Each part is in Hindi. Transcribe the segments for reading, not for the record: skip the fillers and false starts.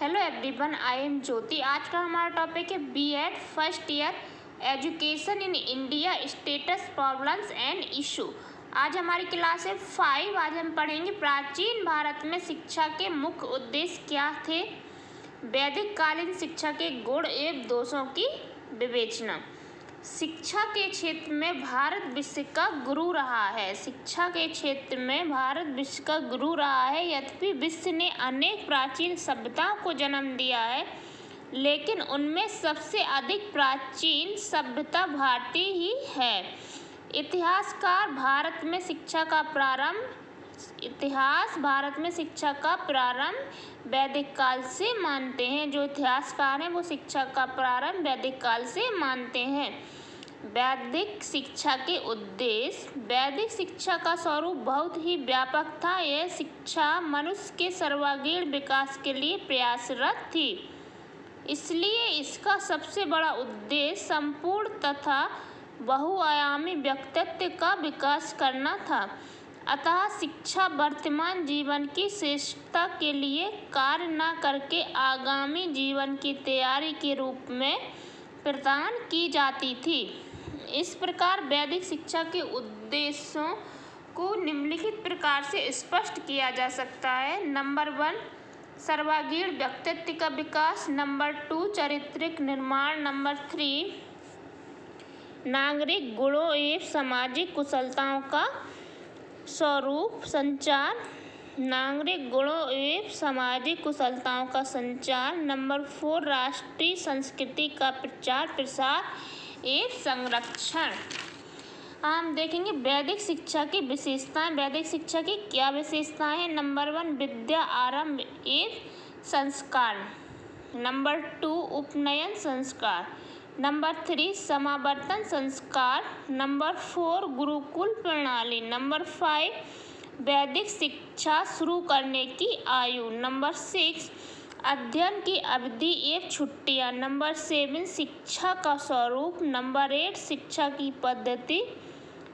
Hello everyone, I am Jyoti. आज का हमारा टॉपिक है BEd first year education in India status problems and issue. आज हमारी क्लास है 5। आज हम पढ़ेंगे प्राचीन भारत में शिक्षा के मुख्य उद्देश्य क्या थे, वैदिक कालीन शिक्षा के गुण एवं दोषों की विवेचना। शिक्षा के क्षेत्र में भारत विश्व का गुरु रहा है। शिक्षा के क्षेत्र में भारत विश्व का गुरु रहा है। यद्यपि विश्व ने अनेक प्राचीन सभ्यताओं को जन्म दिया है, लेकिन उनमें सबसे अधिक प्राचीन सभ्यता भारतीय ही है। इतिहास भारत में शिक्षा का प्रारंभ वैदिक काल से मानते हैं। जो इतिहासकार हैं वो शिक्षा का प्रारंभ वैदिक काल से मानते हैं। वैदिक शिक्षा के उद्देश्य। वैदिक शिक्षा का स्वरूप बहुत ही व्यापक था। यह शिक्षा मनुष्य के सर्वांगीण विकास के लिए प्रयासरत थी, इसलिए इसका सबसे बड़ा उद्देश्य संपूर्ण तथा बहुआयामी व्यक्तित्व का विकास करना था। अतः शिक्षा वर्तमान जीवन की श्रेष्ठता के लिए कार्य न करके आगामी जीवन की तैयारी के रूप में प्रदान की जाती थी। इस प्रकार वैदिक शिक्षा के उद्देश्यों को निम्नलिखित प्रकार से स्पष्ट किया जा सकता है। नंबर 1, सर्वांगीण व्यक्तित्व का विकास। नंबर 2, चारित्रिक निर्माण। नंबर 3, नागरिक गुणों एवं सामाजिक कुशलताओं का स्वरूप संचार। नागरिक गुणों एवं सामाजिक कुशलताओं का संचार। नंबर 4, राष्ट्रीय संस्कृति का प्रचार प्रसार एवं संरक्षण। हम देखेंगे वैदिक शिक्षा की विशेषताएं। वैदिक शिक्षा की क्या विशेषताएं हैं? नंबर 1, विद्या आरंभ एवं संस्कार। नंबर 2, उपनयन संस्कार। नंबर 3, समावर्तन संस्कार। नंबर 4, गुरुकुल प्रणाली। नंबर 5, वैदिक शिक्षा शुरू करने की आयु। नंबर 6, अध्ययन की अवधि एवं छुट्टियां। नंबर 7, शिक्षा का स्वरूप। नंबर 8, शिक्षा की पद्धति।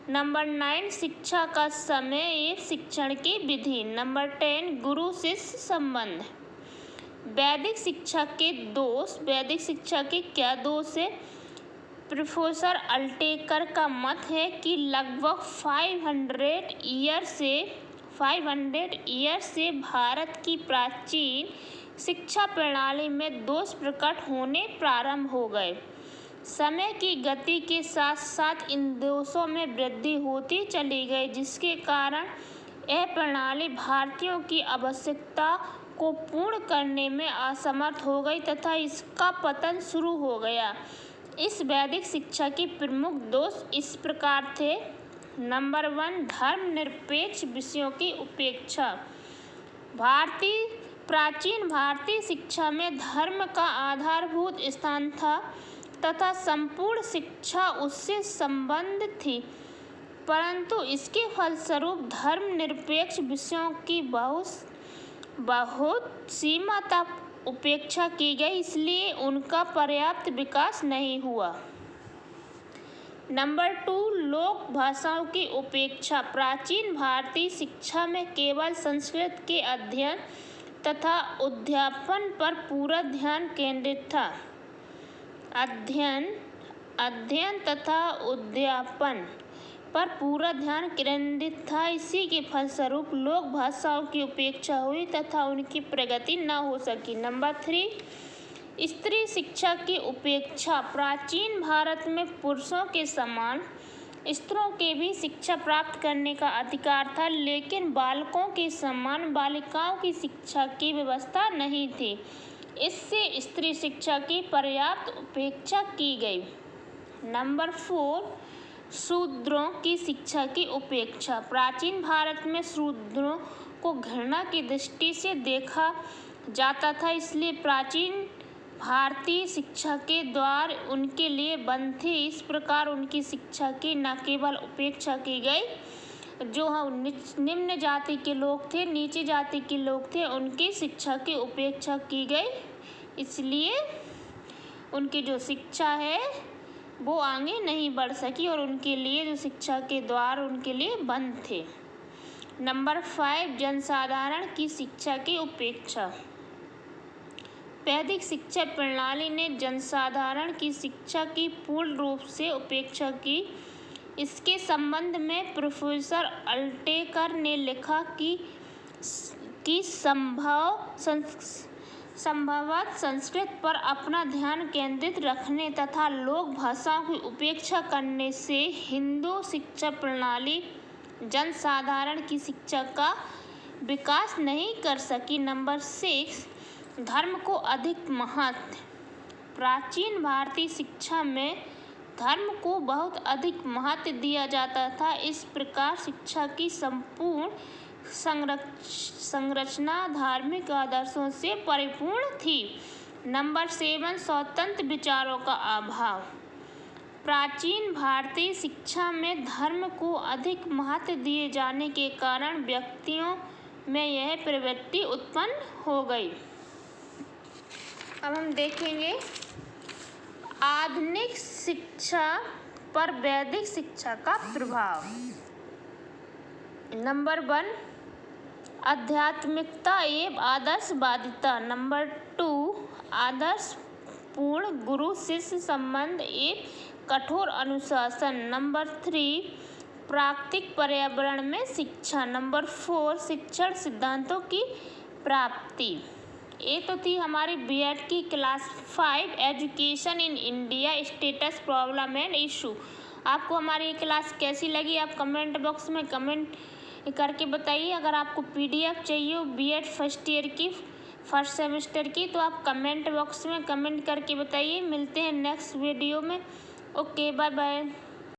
नंबर 9, शिक्षा का समय एवं शिक्षण की विधि। नंबर 10, गुरु शिष्य संबंध। वैदिक शिक्षा के दोष। वैदिक शिक्षा के क्या दोष है? प्रोफेसर अल्टेकर का मत है कि लगभग 500 ईयर से भारत की प्राचीन शिक्षा प्रणाली में दोष प्रकट होने प्रारंभ हो गए। समय की गति के साथ साथ इन दोषों में वृद्धि होती चली गई, जिसके कारण यह प्रणाली भारतीयों की आवश्यकता को पूर्ण करने में असमर्थ हो गई तथा इसका पतन शुरू हो गया। इस वैदिक शिक्षा के प्रमुख दोष इस प्रकार थे। नंबर 1, धर्मनिरपेक्ष विषयों की उपेक्षा। प्राचीन भारतीय शिक्षा में धर्म का आधारभूत स्थान था तथा संपूर्ण शिक्षा उससे संबद्ध थी, परंतु इसके फलस्वरूप धर्मनिरपेक्ष विषयों की बहुत सीमा तक उपेक्षा की गई, इसलिए उनका पर्याप्त विकास नहीं हुआ। नंबर 2, लोक भाषाओं की उपेक्षा। प्राचीन भारतीय शिक्षा में केवल संस्कृत के अध्ययन तथा अध्यापन पर पूरा ध्यान केंद्रित था। अध्ययन तथा अध्यापन पर पूरा ध्यान केंद्रित था। इसी के फलस्वरूप लोक भाषाओं की उपेक्षा हुई तथा उनकी प्रगति न हो सकी। नंबर 3, स्त्री शिक्षा की उपेक्षा। प्राचीन भारत में पुरुषों के समान स्त्रियों के भी शिक्षा प्राप्त करने का अधिकार था, लेकिन बालकों के समान बालिकाओं की शिक्षा की व्यवस्था नहीं थी। इससे स्त्री शिक्षा की पर्याप्त उपेक्षा की गई। नंबर 4, शूद्रों की शिक्षा की उपेक्षा। प्राचीन भारत में शूद्रों को घृणा की दृष्टि से देखा जाता था, इसलिए प्राचीन भारतीय शिक्षा के द्वार उनके लिए बंद थे। इस प्रकार उनकी शिक्षा की न केवल उपेक्षा की गई, जो निम्न जाति के लोग थे, नीची जाति के लोग थे, उनकी शिक्षा की उपेक्षा की गई, इसलिए उनकी जो शिक्षा है वो आगे नहीं बढ़ सकी और उनके लिए जो शिक्षा के द्वार उनके लिए बंद थे। नंबर 5, जनसाधारण की शिक्षा की उपेक्षा। वैदिक शिक्षा प्रणाली ने जनसाधारण की शिक्षा की पूर्ण रूप से उपेक्षा की। इसके संबंध में प्रोफेसर अल्टेकर ने लिखा कि संभवतः संस्कृत पर अपना ध्यान केंद्रित रखने तथा लोक भाषाओं की उपेक्षा करने से हिंदू शिक्षा प्रणाली जनसाधारण की शिक्षा का विकास नहीं कर सकी। नंबर 6, धर्म को अधिक महत्व। प्राचीन भारतीय शिक्षा में धर्म को बहुत अधिक महत्व दिया जाता था। इस प्रकार शिक्षा की संपूर्ण संरचना धार्मिक आदर्शों से परिपूर्ण थी। नंबर 7, स्वतंत्र विचारों का अभाव। प्राचीन भारतीय शिक्षा में धर्म को अधिक महत्व दिए जाने के कारण व्यक्तियों में यह प्रवृत्ति उत्पन्न हो गई। अब हम देखेंगे आधुनिक शिक्षा पर वैदिक शिक्षा का प्रभाव। नंबर 1, आध्यात्मिकता एवं आदर्शवादिता। नंबर 2, आदर्शपूर्ण गुरु शिष्य संबंध एवं कठोर अनुशासन। नंबर 3, प्राकृतिक पर्यावरण में शिक्षा। नंबर 4, शिक्षण सिद्धांतों की प्राप्ति। ये तो थी हमारी बीएड की class 5 education in India status problem and issue. आपको हमारी ये क्लास कैसी लगी आप कमेंट बॉक्स में कमेंट करके बताइए। अगर आपको पीडीएफ चाहिए हो बीएड फर्स्ट ईयर की फर्स्ट सेमेस्टर की तो आप कमेंट बॉक्स में कमेंट करके बताइए। मिलते हैं नेक्स्ट वीडियो में। Okay, bye bye.